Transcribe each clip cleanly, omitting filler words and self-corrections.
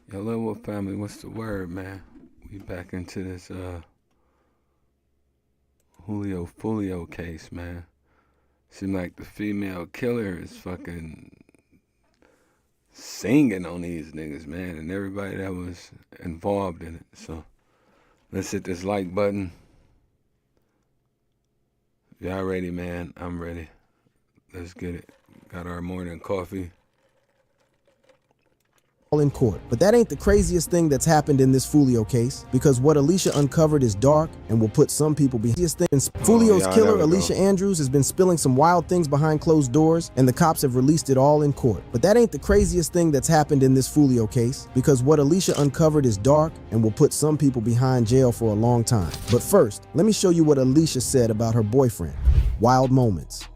Yo, Level family, what's the word, man? We back into this Foolio case, man. Seem like the female killer is fucking singing on these niggas, man, and everybody that was involved in it. So let's hit this like button. Y'all ready, man? I'm ready. Let's get it. Got our morning coffee. In court. But that ain't the craziest thing that's happened in this Foolio case, because what Alicia uncovered is dark and will put some people behind. Foolio's killer, Alicia Andrews, has been spilling some wild things behind closed doors, and the cops have released it all in court. But that ain't the craziest thing that's happened in this Foolio case, because what Alicia uncovered is dark and will put some people behind jail for a long time. But first, let me show you what Alicia said about her boyfriend. Wild moments.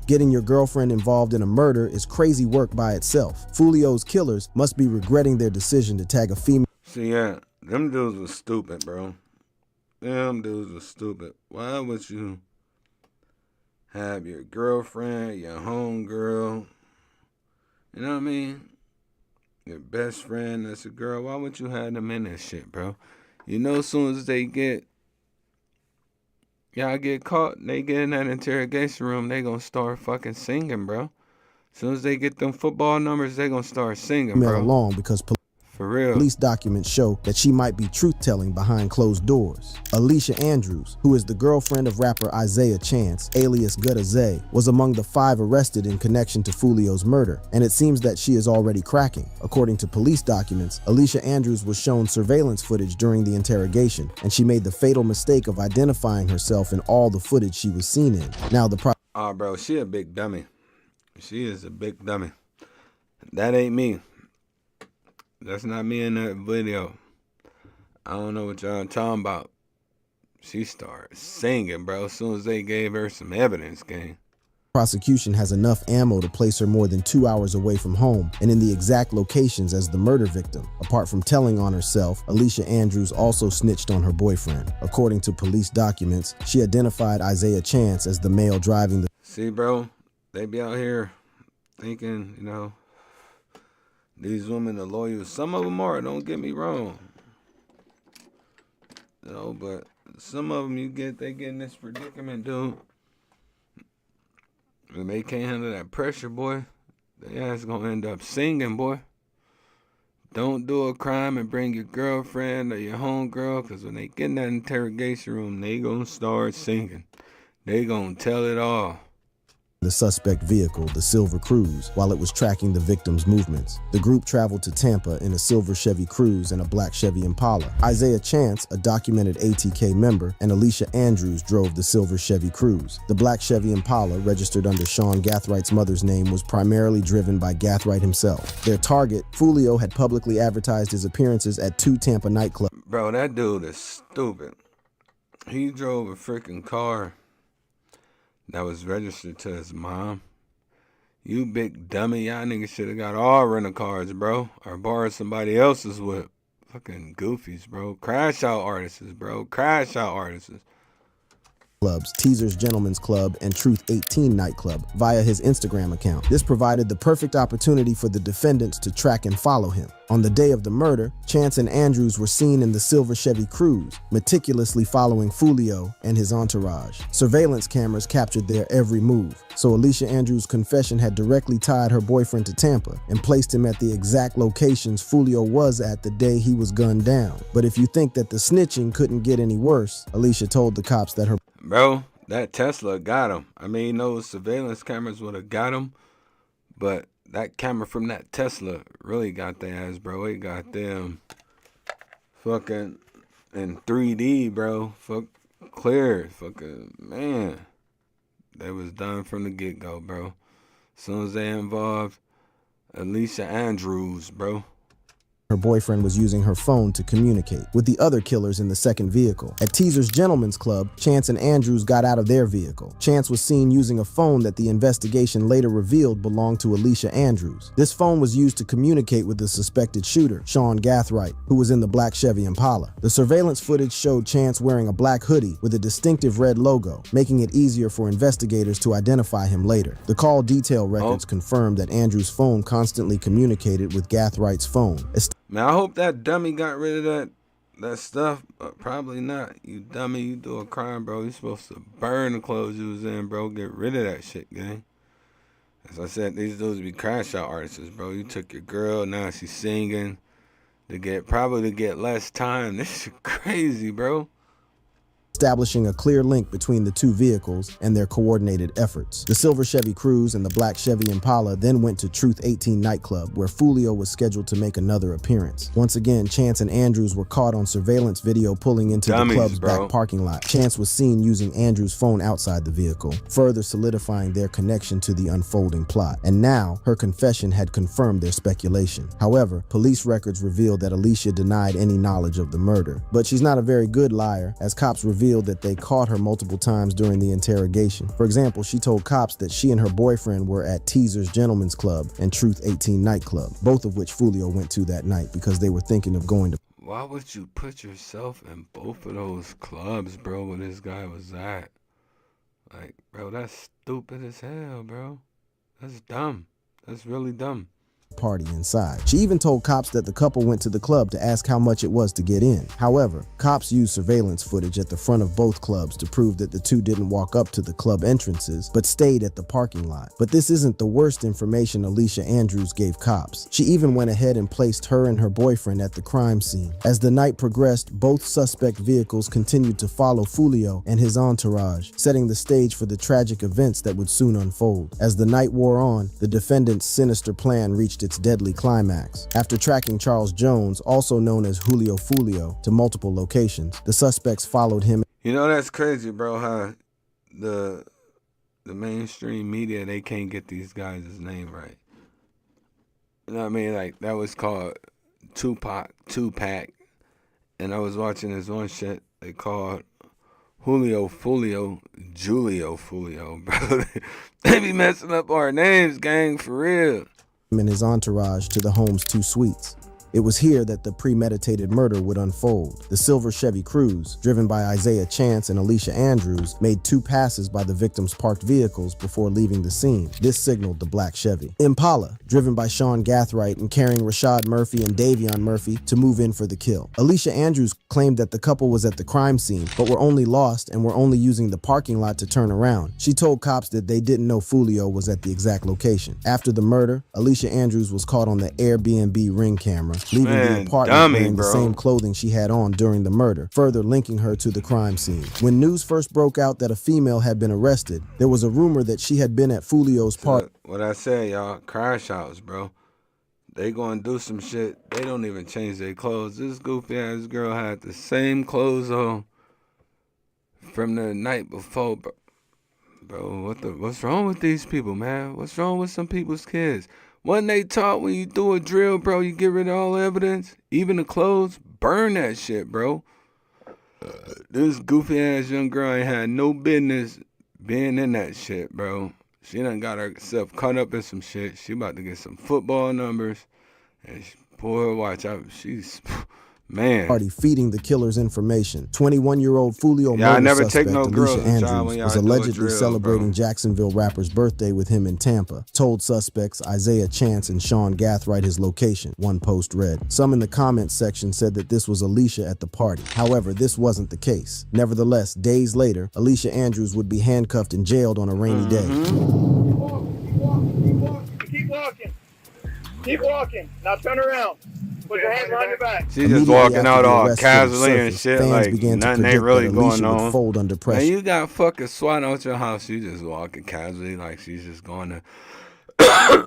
Getting your girlfriend involved in a murder is crazy work by itself. Foolio's killers must be regretting their decision to tag a female. See, yeah, them dudes was stupid, bro. Them dudes was stupid. Why would you have your girlfriend, your homegirl, you know what I mean? Your best friend that's a girl. Why would you have them in this shit, bro? You know, as soon as y'all get caught, they get in that interrogation room, they gonna start fucking singing, bro. As soon as they get them football numbers, they gonna start singing, bro. Along because for real. Police documents show that she might be truth-telling behind closed doors. Alicia Andrews, who is the girlfriend of rapper Isaiah Chance, alias Gutta Zay, was among the 5 arrested in connection to Foolio's murder, and it seems that she is already cracking. According to police documents, Alicia Andrews was shown surveillance footage during the interrogation, and she made the fatal mistake of identifying herself in all the footage she was seen in. Now bro, she a big dummy. She is a big dummy. That ain't me. That's not me in that video. I don't know what y'all talking about. She started singing, bro, as soon as they gave her some evidence, gang. Prosecution has enough ammo to place her more than 2 hours away from home and in the exact locations as the murder victim. Apart from telling on herself, Alicia Andrews also snitched on her boyfriend. According to police documents, she identified Isaiah Chance as the male driving the... See, bro, they be out here thinking, you know, these women are loyal. Some of them are, don't get me wrong. You know, but some of them they get in this predicament, dude. And they can't handle that pressure, boy. Their ass gonna end up singing, boy. Don't do a crime and bring your girlfriend or your homegirl, because when they get in that interrogation room, they gonna start singing. They gonna tell it all. The suspect vehicle, the Silver Cruise, while it was tracking the victim's movements. The group traveled to Tampa in a silver Chevy Cruze and a black Chevy Impala. Isaiah Chance, a documented ATK member, and Alicia Andrews drove the silver Chevy Cruze. The black Chevy Impala, registered under Sean Gathwright's mother's name, was primarily driven by Gathwright himself. Their target, Foolio, had publicly advertised his appearances at 2 Tampa nightclubs. Bro, that dude is stupid. He drove a freaking car that was registered to his mom. You big dummy. Y'all niggas should have got all rental cars, bro. Or borrowed somebody else's whip. Fucking goofies, bro. Crash out artists, bro. Crash out artists. Clubs, Teaser's Gentlemen's Club, and Truth 18 nightclub via his Instagram account. This provided the perfect opportunity for the defendants to track and follow him. On the day of the murder, Chance and Andrews were seen in the silver Chevy Cruze, meticulously following Foolio and his entourage. Surveillance cameras captured their every move, so Alicia Andrews' confession had directly tied her boyfriend to Tampa and placed him at the exact locations Foolio was at the day he was gunned down. But if you think that the snitching couldn't get any worse, Alicia told the cops that her... Bro, that Tesla got him. I mean, those surveillance cameras would have got him, but that camera from that Tesla really got their ass, bro. It got them fucking in 3D, bro. Fuck, clear. Fucking, man. They was done from the get-go, bro. As soon as they involved Alicia Andrews, bro. Her boyfriend was using her phone to communicate with the other killers in the second vehicle. At Teaser's Gentlemen's Club, Chance and Andrews got out of their vehicle. Chance was seen using a phone that the investigation later revealed belonged to Alicia Andrews. This phone was used to communicate with the suspected shooter, Sean Gathwright, who was in the black Chevy Impala. The surveillance footage showed Chance wearing a black hoodie with a distinctive red logo, making it easier for investigators to identify him later. The call detail records confirmed that Andrews' phone constantly communicated with Gathwright's phone. Man, I hope that dummy got rid of that stuff, but probably not. You dummy, you do a crime, bro. You supposed to burn the clothes you was in, bro. Get rid of that shit, gang. As I said, these dudes be crash out artists, bro. You took your girl, now she's singing probably to get less time. This shit crazy, bro. Establishing a clear link between the two vehicles and their coordinated efforts. The silver Chevy Cruze and the black Chevy Impala then went to Truth 18 nightclub, where Foolio was scheduled to make another appearance. Once again, Chance and Andrews were caught on surveillance video pulling into the club's back parking lot. Chance was seen using Andrews' phone outside the vehicle, further solidifying their connection to the unfolding plot. And now, her confession had confirmed their speculation. However, police records revealed that Alicia denied any knowledge of the murder. But she's not a very good liar, as cops revealed that they caught her multiple times during the interrogation. For example, she told cops that she and her boyfriend were at Teaser's Gentleman's Club and Truth 18 nightclub, both of which Foolio went to that night because they were thinking of going to. Why would you put yourself in both of those clubs, bro, where this guy was at? Like, bro, that's stupid as hell, bro. That's dumb. That's really dumb. Party inside. She even told cops that the couple went to the club to ask how much it was to get in. However, cops used surveillance footage at the front of both clubs to prove that the two didn't walk up to the club entrances, but stayed at the parking lot. But this isn't the worst information Alicia Andrews gave cops. She even went ahead and placed her and her boyfriend at the crime scene. As the night progressed, both suspect vehicles continued to follow Foolio and his entourage, setting the stage for the tragic events that would soon unfold. As the night wore on, the defendant's sinister plan reached its deadly climax. After tracking Charles Jones, also known as Julio Foolio, to multiple locations, the suspects followed him. You know, that's crazy, bro, how the mainstream media, they can't get these guys' name right. You know what I mean? Like, that was called Tupac, and I was watching this one shit they called Julio Foolio, Julio Foolio, bro. They be messing up our names, gang, for real. And his entourage to the home's 2 suites. It was here that the premeditated murder would unfold. The silver Chevy Cruze, driven by Isaiah Chance and Alicia Andrews, made 2 passes by the victim's parked vehicles before leaving the scene. This signaled the black Chevy. Impala, driven by Sean Gathright and carrying Rashad Murphy and Davion Murphy to move in for the kill. Alicia Andrews claimed that the couple was at the crime scene, but were only lost and were only using the parking lot to turn around. She told cops that they didn't know Foolio was at the exact location. After the murder, Alicia Andrews was caught on the Airbnb Ring camera, leaving the apartment wearing the same clothing she had on during the murder, further linking her to the crime scene. When news first broke out that a female had been arrested, there was a rumor that she had been at Foolio's party. What I said, y'all, crash outs, bro. They gonna do some shit. They don't even change their clothes. This goofy ass girl had the same clothes on from the night before, bro. Bro, what's wrong with these people, man? What's wrong with some people's kids? Wasn't they taught when you do a drill, bro, you get rid of all evidence? Even the clothes? Burn that shit, bro. This goofy-ass young girl ain't had no business being in that shit, bro. She done got herself caught up in some shit. She about to get some football numbers. And boy, watch out. She's... Man. Party feeding the killer's information. 21-year-old Foolio murder suspect Alicia Andrews was allegedly celebrating Jacksonville rapper's birthday with him in Tampa. Told suspects Isaiah Chance and Sean Gathright his location, one post read. Some in the comments section said that this was Alicia at the party. However, this wasn't the case. Nevertheless, days later, Alicia Andrews would be handcuffed and jailed on a rainy day. Keep walking. Keep walking. Now turn around. Put your hands behind your back. She's just walking out all casually and shit, like nothing ain't really going on. Fold under pressure. And you got fucking SWAT out your house. You just walking casually like she's just going to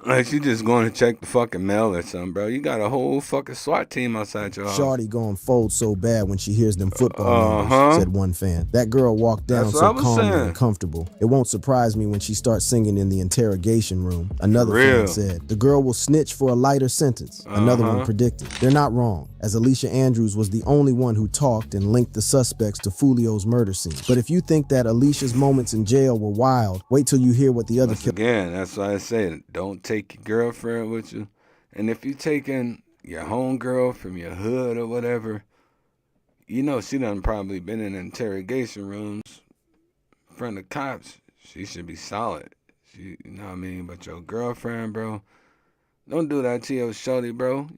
like she just going to check the fucking mail or something, bro. You got a whole fucking SWAT team outside your house. Shawty going fold so bad when she hears them football numbers, said one fan. That girl walked down so calm and comfortable. It won't surprise me when she starts singing in the interrogation room. Another fan said, the girl will snitch for a lighter sentence. Another one predicted. They're not wrong, as Alicia Andrews was the only one who talked and linked the suspects to Foolio's murder scene. But if you think that Alicia's moments in jail were wild, wait till you hear what the other Again, that's why I say don't take your girlfriend with you. And if you taking your homegirl from your hood or whatever, you know she done probably been in interrogation rooms in front of cops. She should be solid. You know what I mean? But your girlfriend, bro, don't do that to your shorty, bro.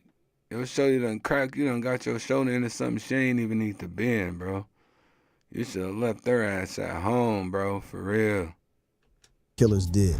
Your shoulder done crack. You done got your shoulder into something she ain't even need to be in, bro. You should have left their ass at home, bro, for real. Killers did.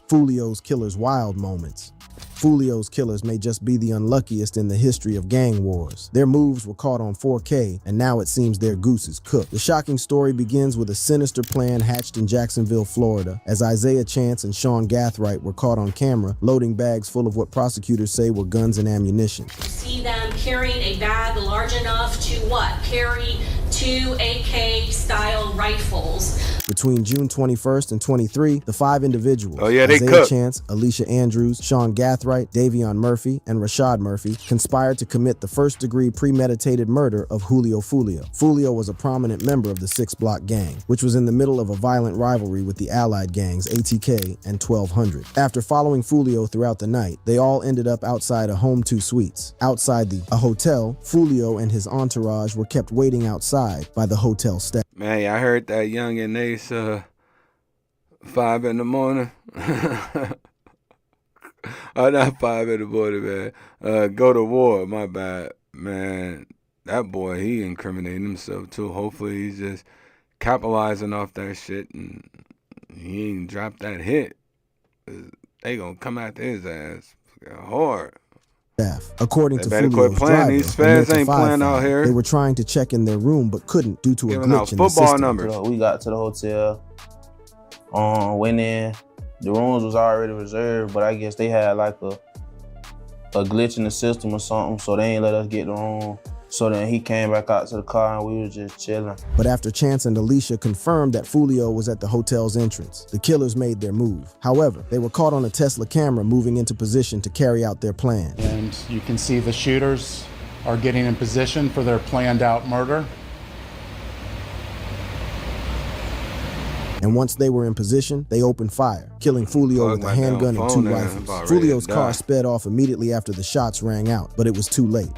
Foolio's killers' wild moments. Foolio's killers may just be the unluckiest in the history of gang wars. Their moves were caught on 4K, and now it seems their goose is cooked. The shocking story begins with a sinister plan hatched in Jacksonville, Florida, as Isaiah Chance and Sean Gathright were caught on camera loading bags full of what prosecutors say were guns and ammunition. See them carrying a bag large enough to what? Carry 2 AK-style rifles. Between June 21st and 23, the 5 individuals, they Isaiah cooked. Chance, Alicia Andrews, Sean Gathright, Davion Murphy, and Rashad Murphy, conspired to commit the first-degree premeditated murder of Julio Foolio. Foolio was a prominent member of the 6 Block Gang, which was in the middle of a violent rivalry with the allied gangs ATK and 1200. After following Foolio throughout the night, they all ended up outside a Home 2 Suites. Outside a hotel, Foolio and his entourage were kept waiting outside by the hotel staff. Man, I heard that Young and Ace 5 in the morning. Oh, not 5 in the morning, man. Go to war, my bad. Man, that boy, he incriminating himself too. Hopefully he's just capitalizing off that shit and he ain't dropped that hit. They gonna come after his ass hard. According to better Foolio's quit playing. driver, These fans American ain't playing out here. They were trying to check in their room but couldn't due to a Giving out glitch in the football system. numbers. We got to the hotel, went in. The rooms was already reserved, but I guess they had like a glitch in the system or something, so they ain't let us get the room. So then he came back out to the car and we was just chilling. But after Chance and Alicia confirmed that Foolio was at the hotel's entrance, the killers made their move. However, they were caught on a Tesla camera moving into position to carry out their plan. And you can see the shooters are getting in position for their planned out murder. And once they were in position, they opened fire, killing Foolio with a handgun and 2 rifles. Foolio's car sped off immediately after the shots rang out, but it was too late.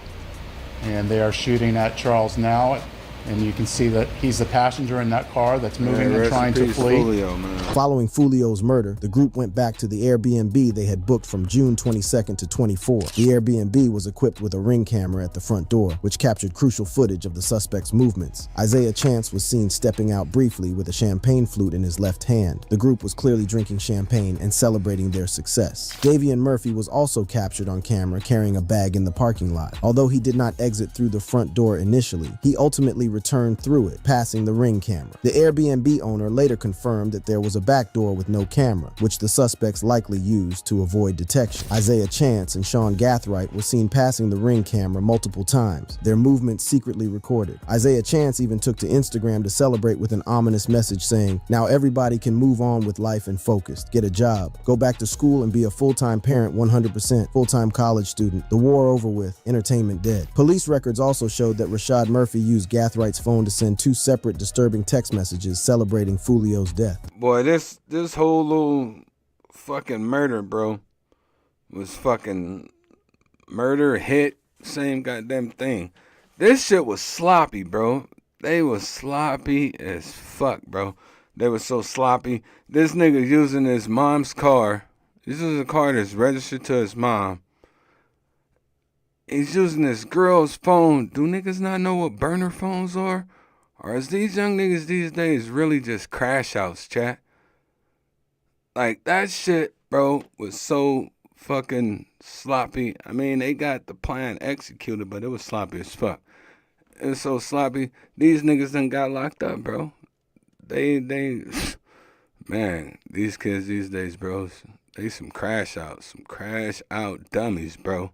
And they are shooting at Charles now. And you can see that he's the passenger in that car that's moving and trying to flee. Foolio, man. Following Foolio's murder, the group went back to the Airbnb they had booked from June 22nd to 24. The Airbnb was equipped with a ring camera at the front door, which captured crucial footage of the suspect's movements. Isaiah Chance was seen stepping out briefly with a champagne flute in his left hand. The group was clearly drinking champagne and celebrating their success. Davion Murphy was also captured on camera carrying a bag in the parking lot. Although he did not exit through the front door initially, he ultimately returned through it, passing the ring camera. The Airbnb owner later confirmed that there was a back door with no camera, which the suspects likely used to avoid detection. Isaiah Chance and Sean Gathright were seen passing the ring camera multiple times, their movements secretly recorded. Isaiah Chance even took to Instagram to celebrate with an ominous message saying, "Now everybody can move on with life and focus, get a job, go back to school and be a full-time parent 100%, full-time college student, the war over with, entertainment dead." Police records also showed that Rashad Murphy used Gathright's phone to send 2 separate disturbing text messages celebrating Foolio's death. Boy, this whole little fucking murder, bro, was fucking murder, hit, same goddamn thing. This shit was sloppy, bro. They was sloppy as fuck, bro. They was so sloppy. This nigga using his mom's car. This is a car that's registered to his mom. He's using this girl's phone. Do niggas not know what burner phones are? Or is these young niggas these days really just crash outs, chat? Like, that shit, bro, was so fucking sloppy. I mean, they got the plan executed, but it was sloppy as fuck. It was so sloppy. These niggas done got locked up, bro. They, man, these kids these days, bro, they some crash outs, some crash out dummies, bro.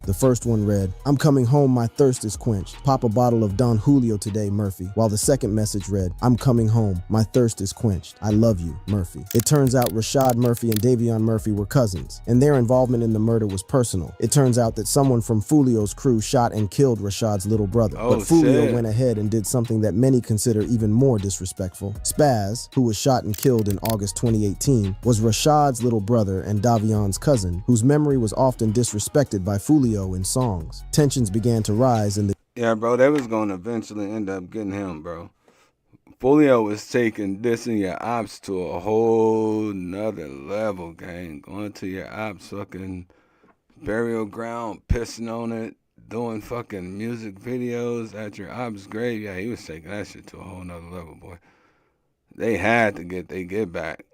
The first one read, "I'm coming home, my thirst is quenched. Pop a bottle of Don Julio today, Murphy." While the second message read, "I'm coming home, my thirst is quenched. I love you, Murphy." It turns out Rashad Murphy and Davion Murphy were cousins, and their involvement in the murder was personal. It turns out that someone from Foolio's crew shot and killed Rashad's little brother. But Foolio went ahead and did something that many consider even more disrespectful. Spaz, who was shot and killed in August 2018, was Rashad's little brother and Davion's cousin, whose memory was often disrespected by Foolio in songs. Tensions began to rise in the... Yeah, bro, they was going to eventually end up getting him, bro. Foolio was taking dissing your ops to a whole nother level, gang. Going to your ops fucking burial ground, pissing on it, doing fucking music videos at your op's grave. Yeah, he was taking that shit to a whole nother level, boy. They had to get their get back.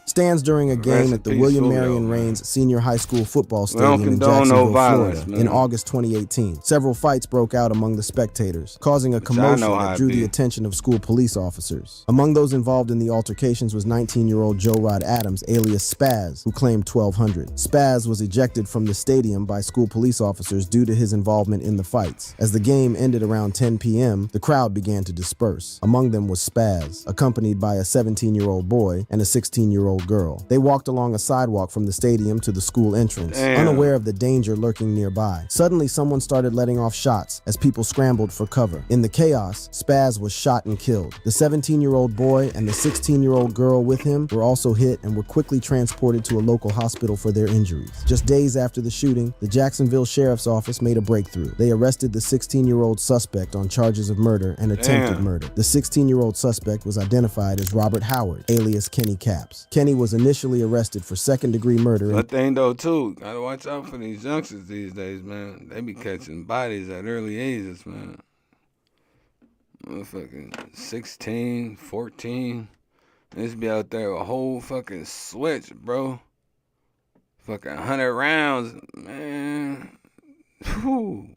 Stands during a game at the William Marion Raines Senior High School football stadium in Jacksonville, Florida, in August 2018. Several fights broke out among the spectators, causing a commotion that drew the attention of school police officers. Among those involved in the altercations was 19-year-old Joe Rod Adams, alias Spaz, who claimed 1,200. Spaz was ejected from the stadium by school police officers due to his involvement in the fights. As the game ended around 10 p.m., the crowd began to disperse. Among them was Spaz, accompanied by a 17-year-old boy and a 16-year-old girl. They walked along a sidewalk from the stadium to the school entrance, unaware of the danger lurking nearby. Suddenly, someone started letting off shots as people scrambled for cover. In the chaos, Spaz was shot and killed. The 17-year-old boy and the 16-year-old girl with him were also hit and were quickly transported to a local hospital for their injuries. Just days after the shooting, the Jacksonville Sheriff's Office made a breakthrough. They arrested the 16-year-old suspect on charges of murder and attempted murder. The 16-year-old suspect was identified as Robert Howard, alias Kenny Capps. Kenny was initially arrested for second-degree murder. One thing though too, gotta watch out for these youngsters these days, man. They be catching bodies at early ages, man. Motherfucking 16, 14. They just be out there with a whole fucking switch, bro. Fucking 100 rounds, man. Whew.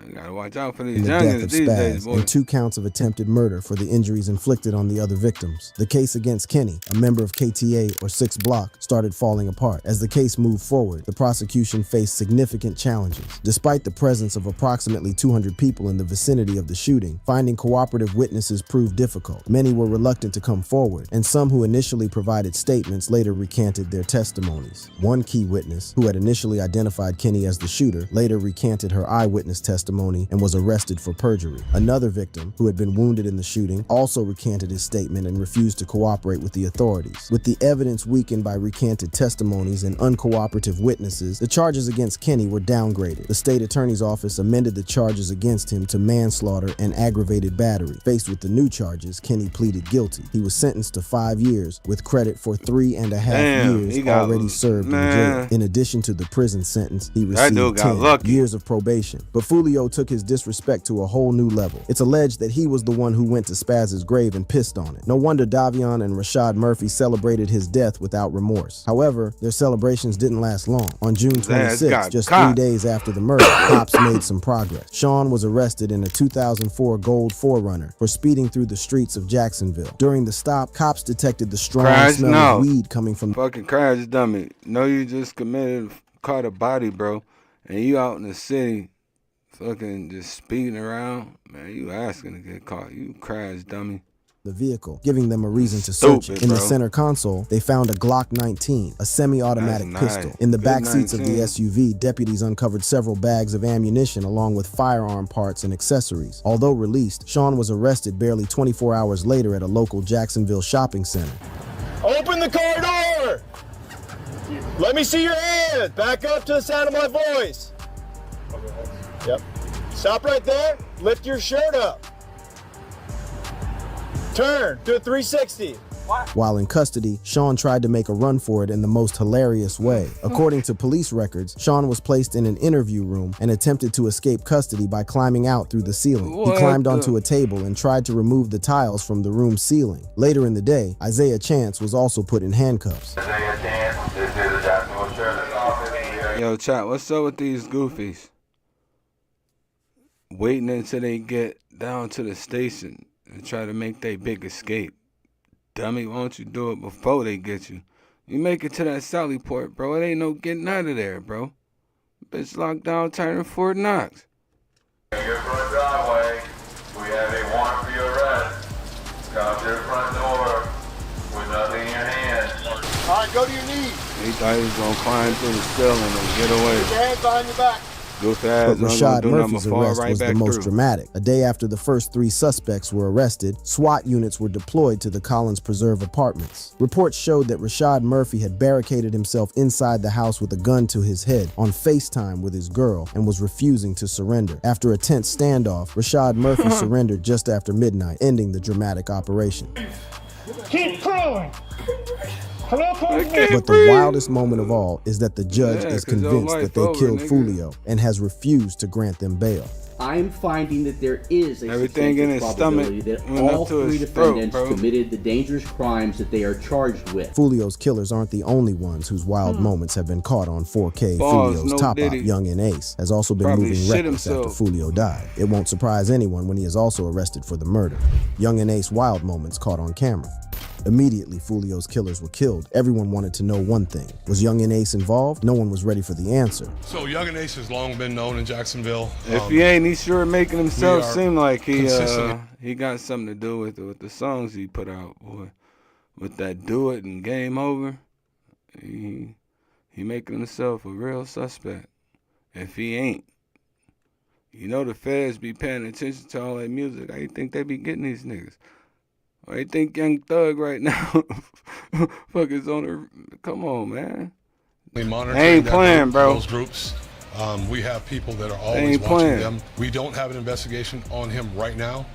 You gotta watch out for these youngins these days, boy. And 2 counts of attempted murder for the injuries inflicted on the other victims. The case against Kenny, a member of KTA or 6 Block, started falling apart. As the case moved forward, the prosecution faced significant challenges. Despite the presence of approximately 200 people in the vicinity of the shooting, finding cooperative witnesses proved difficult. Many were reluctant to come forward, and some who initially provided statements later recanted their testimonies. One key witness, who had initially identified Kenny as the shooter, later recanted her eyewitness testimony and was arrested for perjury. Another victim, who had been wounded in the shooting, also recanted his statement and refused to cooperate with the authorities. With the evidence weakened by recanted testimonies and uncooperative witnesses, the charges against Kenny were downgraded. The state attorney's office amended the charges against him to manslaughter and aggravated battery. Faced with the new charges, Kenny pleaded guilty. He was sentenced to 5 years, with credit for 3.5 years already served in jail. In addition to the prison sentence, he received 10 years of probation. But Foolio took his disrespect to a whole new level. It's alleged that he was the one who went to Spaz's grave and pissed on it. No wonder Davion and Rashad Murphy celebrated his death without remorse. However, their celebrations didn't last long. On June 26, just 3 days after the murder, cops made some progress. Sean was arrested in a 2004 Gold 4Runner for speeding through the streets of Jacksonville. During the stop, cops detected the strong smell of weed coming from— Fucking crash dummy. No, you just caught a body, bro, and you out in the city fucking just speeding around, man, you asking to get caught. You crash dummy. The vehicle, giving them a reason to search it. In the center console, they found a Glock 19, a semi-automatic pistol. In the back seats of the SUV, deputies uncovered several bags of ammunition along with firearm parts and accessories. Although released, Sean was arrested barely 24 hours later at a local Jacksonville shopping center. Open the car door! Let me see your hands! Back up to the sound of my voice. Yep. Stop right there. Lift your shirt up. Turn. Do a 360. While in custody, Sean tried to make a run for it in the most hilarious way. According to police records, Sean was placed in an interview room and attempted to escape custody by climbing out through the ceiling. He climbed onto a table and tried to remove the tiles from the room's ceiling. Later in the day, Isaiah Chance was also put in handcuffs. Isaiah Chance, this is the Jacksonville Sheriff's Office. Yo, chat, what's up with these goofies? Waiting until they get down to the station and try to make their big escape. Dummy, why don't you do it before they get you? You make it to that Sally Port, bro. It ain't no getting out of there, bro. Bitch locked down turning Fort Knox. In your front driveway, we have a warrant for your arrest. Come to the front door with nothing in your hand. All right, go to your knees. He thought he was going to climb through the ceiling and get away. Put your hands behind your back. But Rashad Murphy's arrest was the most dramatic. A day after the first 3 suspects were arrested, SWAT units were deployed to the Collins Preserve apartments. Reports showed that Rashad Murphy had barricaded himself inside the house with a gun to his head on FaceTime with his girl and was refusing to surrender. After a tense standoff, Rashad Murphy surrendered just after midnight, ending the dramatic operation. Keep crawling. But the wildest moment of all is that the judge is convinced that they killed Foolio and has refused to grant them bail. I'm finding that there is a Everything in his probability stomach that went all up to three his throat, defendants bro. committed the dangerous crimes that they are charged with. Foolio's killers aren't the only ones whose wild moments have been caught on 4K. Balls, Foolio's no top op, diddy. Young and Ace, has also been Probably moving shit reckless himself. after Foolio died. It won't surprise anyone when he is also arrested for the murder. Young and Ace wild moments caught on camera. Immediately, Foolio's killers were killed. Everyone wanted to know one thing. Was Young and Ace involved? No one was ready for the answer. So Young and Ace has long been known in Jacksonville. If he ain't, he's sure making himself seem like he consistently- got something to do with it, with the songs he put out, boy. With that "Do It" and "Game Over," he making himself a real suspect. If he ain't, you know the feds be paying attention to all that music. How you think they be getting these niggas? Or they think Young Thug right now, fuck is on the. Come on, man. We monitor They ain't playing, bro. Those groups. We have people that are They always ain't watching playing. them. We don't have an investigation on him right now,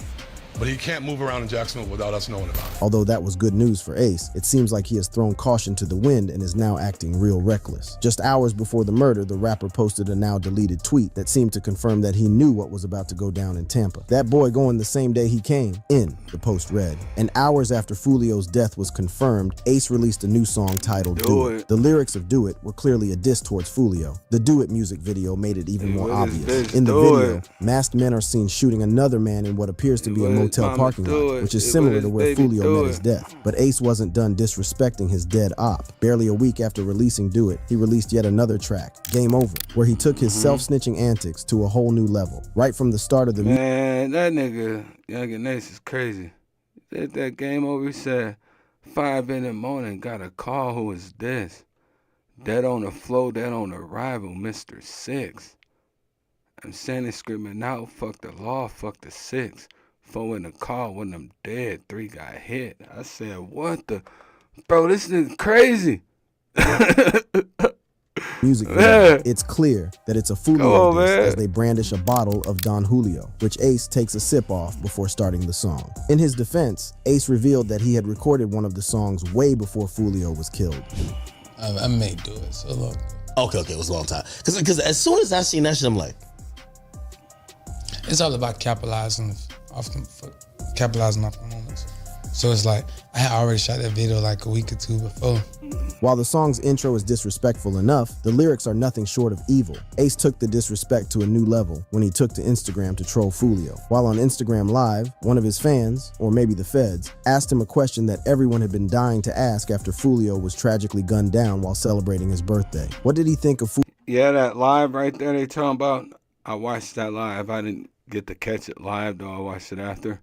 but he can't move around in Jacksonville without us knowing about it. Although that was good news for Ace, it seems like he has thrown caution to the wind and is now acting real reckless. Just hours before the murder, the rapper posted a now deleted tweet that seemed to confirm that he knew what was about to go down in Tampa. That boy going the same day he came, in, the post read. And hours after Foolio's death was confirmed, Ace released a new song titled Do It. The lyrics of Do It were clearly a diss towards Foolio. The Do It music video made it even more obvious. In the video, masked men are seen shooting another man in what appears to be a motel parking lot, which is similar to where Foolio met his death. But Ace wasn't done disrespecting his dead op. Barely a week after releasing Do It, he released yet another track, Game Over, where he took his self-snitching antics to a whole new level. Right from the start of the Man, that nigga, Young and Ace is crazy. He said that Game Over, he said, 5 in the morning, got a call, who is this? Dead on the floor, dead on arrival, Mr. Six. I'm standing screaming out, fuck the law, fuck the six. 4 in the car, one of them dead, 3 got hit. I said, what the? Bro, this is crazy. music video, it's clear that it's a Foolio diss as they brandish a bottle of Don Julio, which Ace takes a sip off before starting the song. In his defense, Ace revealed that he had recorded one of the songs way before Foolio was killed. I may do it so long. Okay, it was a long time. Because as soon as I seen that shit, I'm like, it's all about capitalizing off the moments. So it's like, I had already shot that video like a week or 2 before. While the song's intro is disrespectful enough, the lyrics are nothing short of evil. Ace took the disrespect to a new level when he took to Instagram to troll Foolio. While on Instagram Live, one of his fans, or maybe the feds, asked him a question that everyone had been dying to ask after Foolio was tragically gunned down while celebrating his birthday. What did he think of Foolio? Yeah, that live right there they talking about, I watched that live. I didn't get to catch it live, though I watched it after.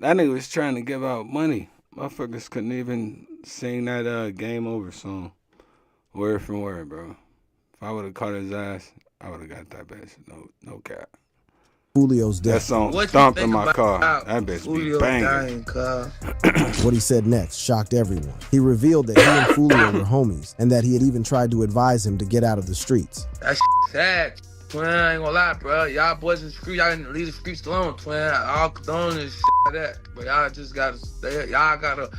That nigga was trying to give out money. Motherfuckers couldn't even sing that Game Over song word for word, bro. If I would have caught his ass, I would have got that bitch. No cap. Foolio's death. That song thumped in my car. That bitch be banging. What he said next shocked everyone. He revealed that he and Foolio were homies and that he had even tried to advise him to get out of the streets. That sad. Twin, I ain't gonna lie, bro. Y'all boys in the street, y'all didn't leave the streets alone, twin. I'll condone this like that. But y'all just gotta stay. Y'all gotta.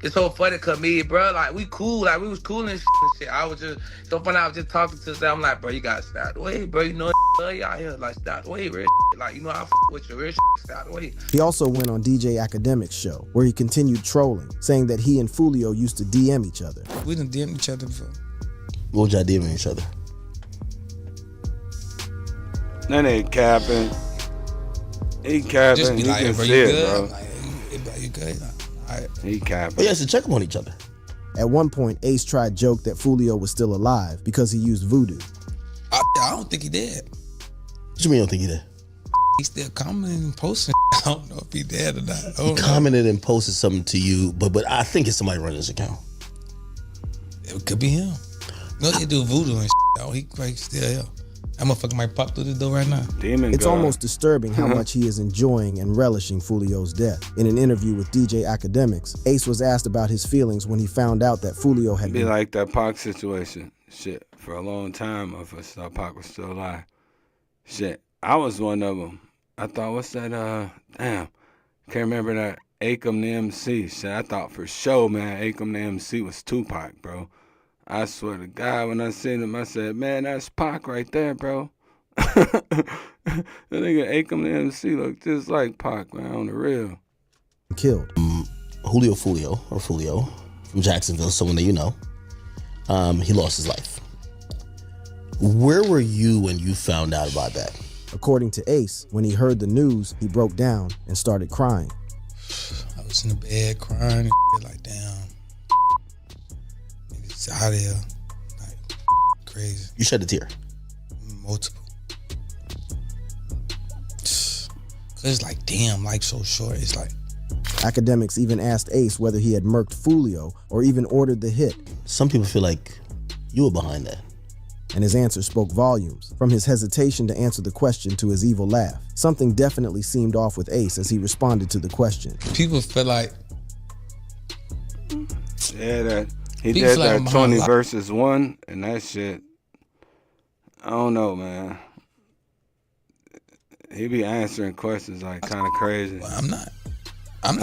It's so funny, cause me, bro, like we cool, like we was cool and shit. I was just so funny. I was just talking to them. I'm like, bro, you gotta stay out the way, bro. You know, y'all here, like stay out the way, real shit. Like you know, I with your real shit, stay out the way. He also went on DJ Academic's show, where he continued trolling, saying that he and Foolio used to DM each other. We done DM each other before. what would y'all DM each other? That ain't capping. He capping. Just be He like, can bro, see you it, good? bro. Like, you good? He capping. Oh, yeah, to check up on each other. At one point, Ace tried joke that Foolio was still alive because he used voodoo. I don't think he did. What you mean you don't think he did? He's still commenting and posting. I don't know if he dead or not. He commented and posted something to you, but I think it's somebody running his account. It could be him. No, they do voodoo and shit. Oh, he still here. That motherfucker might pop through the door right now. It's almost disturbing how much he is enjoying and relishing Foolio's death. In an interview with DJ Academics, Ace was asked about his feelings when he found out that Foolio had be like that Pac situation. Shit, for a long time, if I thought Pac was still alive. Shit, I was one of them. I thought, what's that? Damn, can't remember Akam the MC. Shit, I thought for sure, man, Akam the MC was Tupac, bro. I swear to God, when I seen him, I said, man, that's Pac right there, bro. That nigga Akam the MC look just like Pac, man, on the real. Killed. Foolio from Jacksonville, someone that you know. He lost his life. Where were you when you found out about that? According to Ace, when he heard the news, he broke down and started crying. I was in the bed crying and like, damn. Niggas out here. Like, crazy. You shed a tear? Multiple. Cause it's like, damn, life's so short. It's like. Academics even asked Ace whether he had murked Foolio or even ordered the hit. Some people feel like you were behind that. And his answer spoke volumes, from his hesitation to answer the question to his evil laugh. Something definitely seemed off with Ace as he responded to the question. People feel like... Yeah, that he did that 20 versus 1, and that shit, I don't know, man. He be answering questions like kind of crazy. Well, I'm not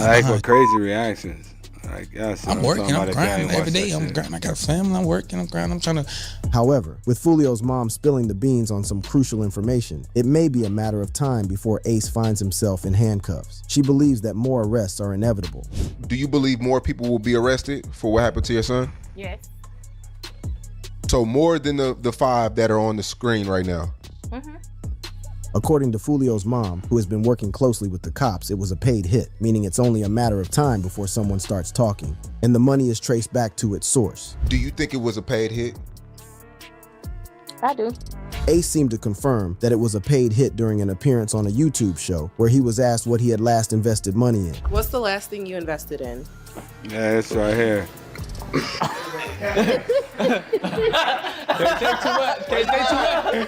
like with crazy reactions. Like, I'm working, I'm grinding every day. I'm grinding. I got a family. I'm working. I'm grinding. I'm trying to. However, with Foolio's mom spilling the beans on some crucial information, it may be a matter of time before Ace finds himself in handcuffs. She believes that more arrests are inevitable. Do you believe more people will be arrested for what happened to your son? Yes. So more than the 5 that are on the screen right now? Mm-hmm. According to Foolio's mom, who has been working closely with the cops, it was a paid hit, meaning it's only a matter of time before someone starts talking, and the money is traced back to its source. Do you think it was a paid hit? I do. Ace seemed to confirm that it was a paid hit during an appearance on a YouTube show where he was asked what he had last invested money in. What's the last thing you invested in? Yeah, it's right here.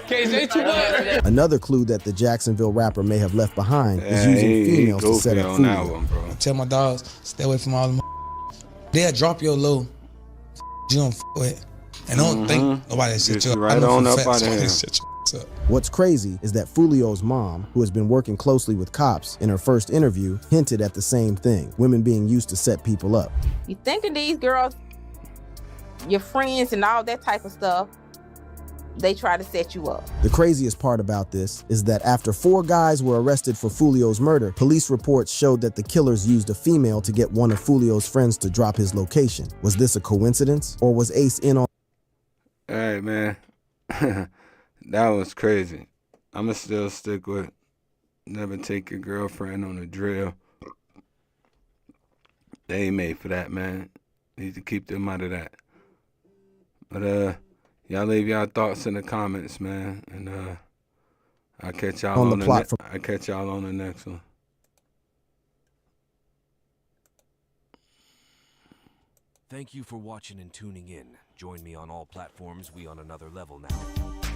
Can't say too much. Another clue that the Jacksonville rapper may have left behind is using females to set up Foolio. I tell my dogs, stay away from all them. They'll drop your low. You don't f with. And don't think nobody set you up. Right on up out of here. What's crazy is that Foolio's mom, who has been working closely with cops in her first interview, hinted at the same thing, women being used to set people up. You thinking these girls, your friends and all that type of stuff, they try to set you up. The craziest part about this is that after 4 guys were arrested for Foolio's murder, police reports showed that the killers used a female to get one of Foolio's friends to drop his location. Was this a coincidence, or was Ace in on? Hey, man. That was crazy. I'ma still stick with never take your girlfriend on a drill. They ain't made for that, man. Need to keep them out of that. But y'all leave y'all thoughts in the comments, man. And I'll catch y'all on the next one. Thank you for watching and tuning in. Join me on all platforms. We on another level now.